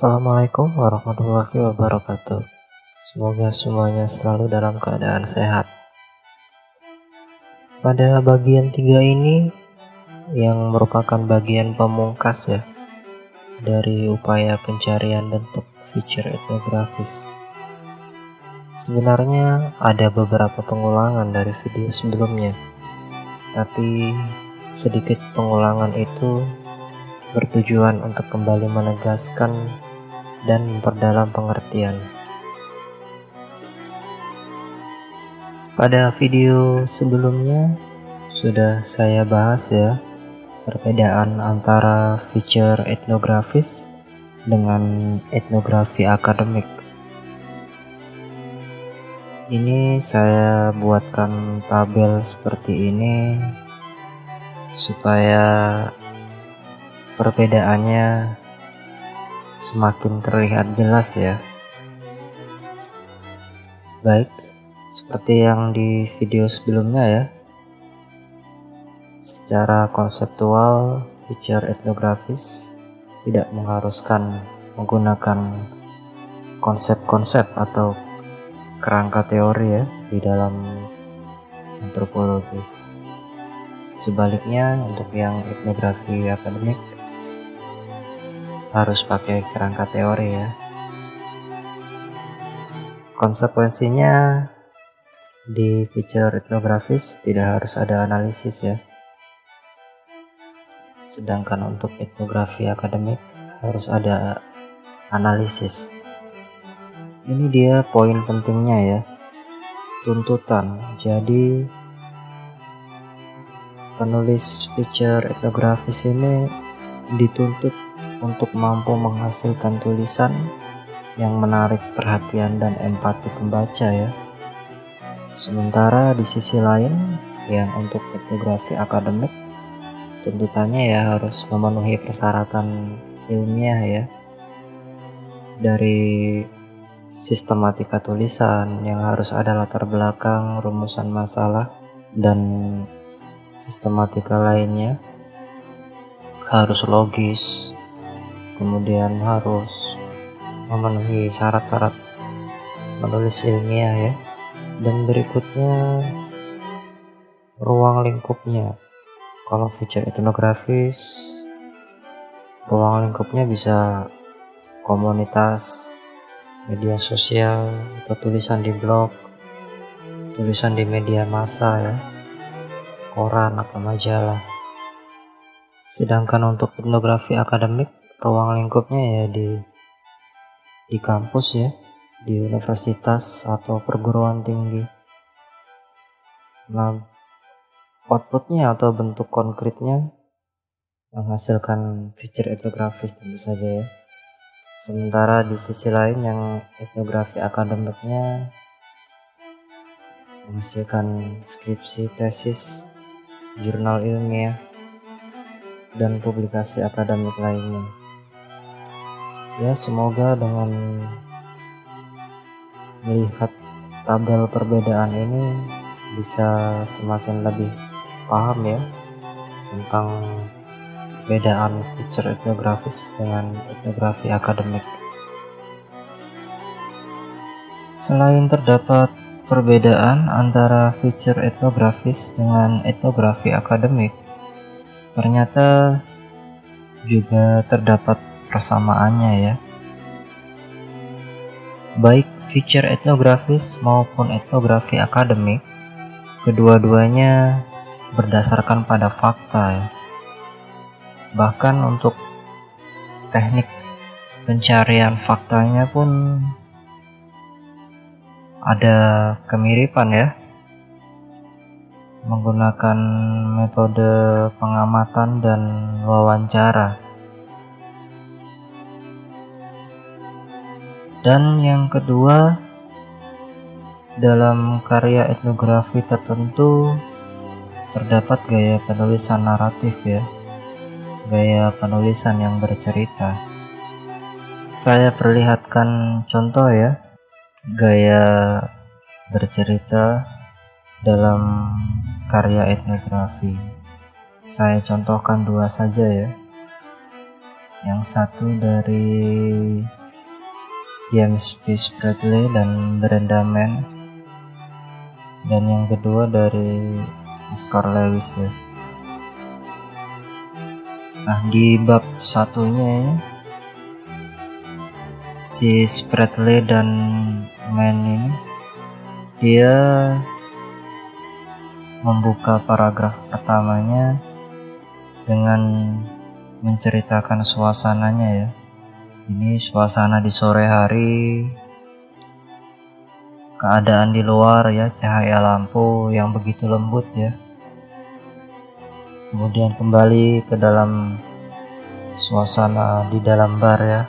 Assalamualaikum warahmatullahi wabarakatuh. Semoga semuanya selalu dalam keadaan sehat. Pada bagian 3 ini yang merupakan bagian pemungkas ya dari upaya pencarian bentuk feature etnografis. Sebenarnya ada beberapa pengulangan dari video sebelumnya, tapi sedikit pengulangan itu bertujuan untuk kembali menegaskan dan memperdalam pengertian. Pada video sebelumnya sudah saya bahas ya perbedaan antara feature etnografis dengan etnografi akademik. Ini saya buatkan tabel seperti ini supaya perbedaannya semakin terlihat jelas ya. Baik, seperti yang di video sebelumnya ya. Secara konseptual, feature etnografis tidak mengharuskan menggunakan konsep-konsep atau kerangka teori ya di dalam antropologi. Sebaliknya, untuk yang etnografi akademik harus pakai kerangka teori ya. Konsekuensinya di feature etnografis tidak harus ada analisis ya. Sedangkan untuk etnografi akademik harus ada analisis. Ini dia poin pentingnya ya. Tuntutan. Jadi penulis feature etnografis ini dituntut untuk mampu menghasilkan tulisan yang menarik perhatian dan empati pembaca ya. Sementara di sisi lain yang untuk etnografi akademik tuntutannya ya harus memenuhi persyaratan ilmiah ya, dari sistematika tulisan yang harus ada latar belakang, rumusan masalah, dan sistematika lainnya, harus logis, kemudian harus memenuhi syarat-syarat menulis ilmiah ya. Dan berikutnya ruang lingkupnya. Kalau feature etnografis, ruang lingkupnya bisa komunitas, media sosial, atau tulisan di blog, tulisan di media massa ya, koran atau majalah. Sedangkan untuk etnografi akademik, ruang lingkupnya ya di kampus ya, di universitas atau perguruan tinggi. Nah, outputnya atau bentuk konkretnya menghasilkan feature etnografis tentu saja ya. Sementara di sisi lain yang etnografi akademiknya menghasilkan skripsi, tesis, jurnal ilmiah, dan publikasi akademik lainnya. Ya, semoga dengan melihat tabel perbedaan ini bisa semakin lebih paham ya tentang perbedaan feature etnografis dengan etnografi akademik. Selain terdapat perbedaan antara feature etnografis dengan etnografi akademik, ternyata juga terdapat persamaannya ya. Baik feature etnografis maupun etnografi akademik, kedua-duanya berdasarkan pada fakta ya. Bahkan untuk teknik pencarian faktanya pun ada kemiripan ya, menggunakan metode pengamatan dan wawancara. Dan yang kedua, dalam karya etnografi tertentu terdapat gaya penulisan naratif ya, gaya penulisan yang bercerita. Saya perlihatkan contoh ya, gaya bercerita dalam karya etnografi. Saya contohkan dua saja ya. yang satu dari James Peace Bradley dan Brenda Mann, dan yang kedua dari Oscar Lewis ya. Nah, di bab satunya ya, si Bradley dan Mann ini dia membuka paragraf pertamanya dengan menceritakan suasananya ya. Ini suasana di sore hari, keadaan di luar ya, cahaya lampu yang begitu lembut ya. Kemudian kembali ke dalam suasana di dalam bar ya,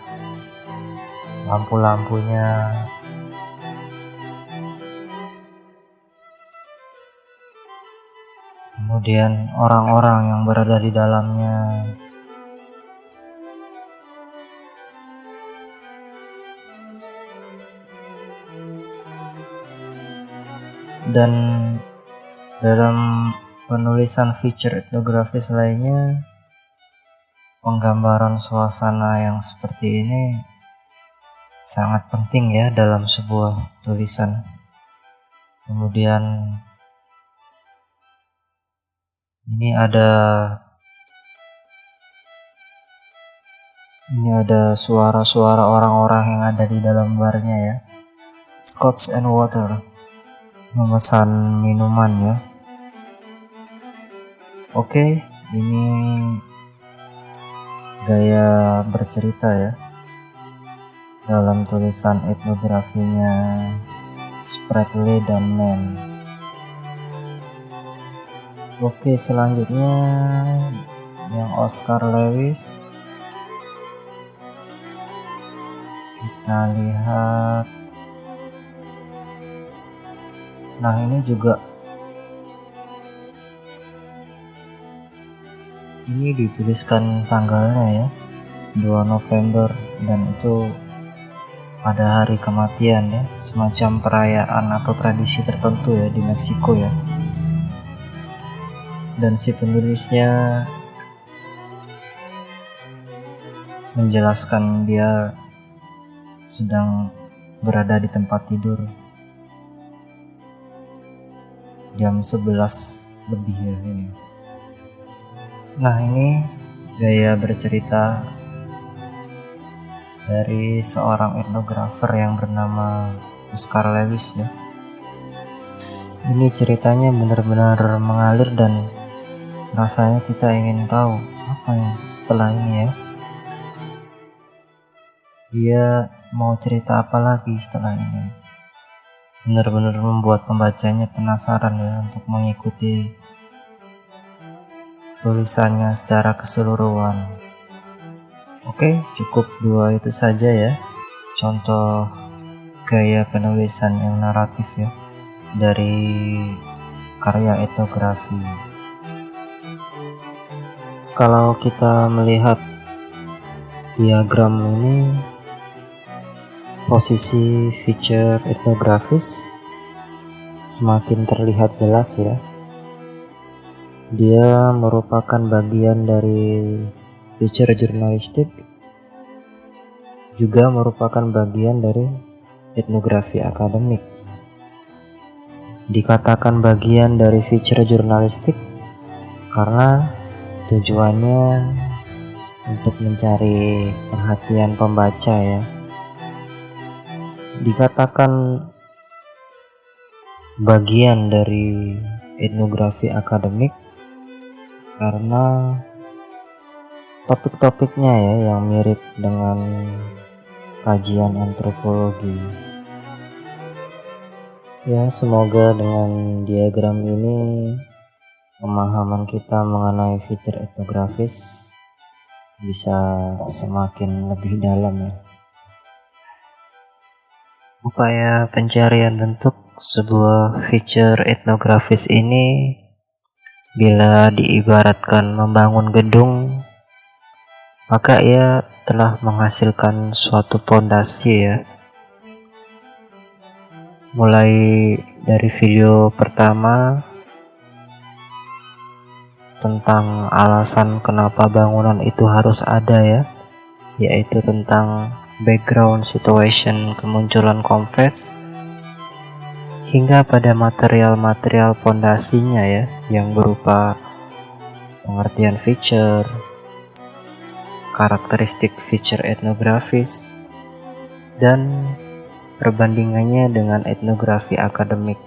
lampu-lampunya, kemudian orang-orang yang berada di dalamnya. Dan dalam penulisan feature etnografis lainnya, penggambaran suasana yang seperti ini sangat penting ya dalam sebuah tulisan. Kemudian ini ada suara-suara orang-orang yang ada di dalam barnya ya. Scotch and water, memesan minuman ya. Oke, ini gaya bercerita ya dalam tulisan etnografinya Bradley dan Mann. Oke, selanjutnya yang Oscar Lewis, kita lihat. Nah, ini juga dituliskan tanggalnya ya, 2 November, dan itu pada hari kematian ya, semacam perayaan atau tradisi tertentu ya di Meksiko ya. Dan si penulisnya menjelaskan dia sedang berada di tempat tidur jam 11 lebih ya ini. Nah, ini gaya bercerita dari seorang etnografer yang bernama Oscar Lewis ya. Ini ceritanya benar-benar mengalir dan rasanya kita ingin tahu apa yang setelah ini ya. Dia mau cerita apa lagi setelah ini. Benar-benar membuat pembacanya penasaran ya untuk mengikuti tulisannya secara keseluruhan. Oke, cukup 2 itu saja ya contoh gaya penulisan yang naratif ya dari karya etnografi. Kalau kita melihat diagram ini, posisi feature etnografis semakin terlihat jelas ya. Dia merupakan bagian dari feature jurnalistik, juga merupakan bagian dari etnografi akademik. Dikatakan bagian dari feature jurnalistik karena tujuannya untuk mencari perhatian pembaca ya. Dikatakan bagian dari etnografi akademik karena topik-topiknya ya yang mirip dengan kajian antropologi. Ya, semoga dengan diagram ini pemahaman kita mengenai feature etnografis bisa semakin lebih dalam ya. Upaya pencarian bentuk sebuah feature etnografis ini bila diibaratkan membangun gedung, maka ia telah menghasilkan suatu pondasi ya. Mulai dari video pertama tentang alasan kenapa bangunan itu harus ada ya, yaitu tentang background situation kemunculan Confess hingga pada material-material pondasinya ya, yang berupa pengertian feature, karakteristik feature etnografis, dan perbandingannya dengan etnografi akademik.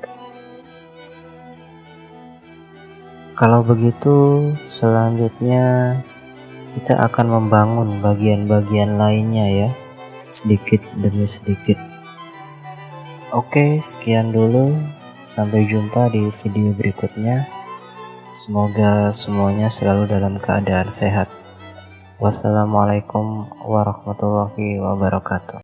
Kalau begitu, selanjutnya kita akan membangun bagian-bagian lainnya ya, sedikit demi sedikit. Oke, sekian dulu. Sampai jumpa di video berikutnya. Semoga semuanya selalu dalam keadaan sehat. Wassalamualaikum warahmatullahi wabarakatuh.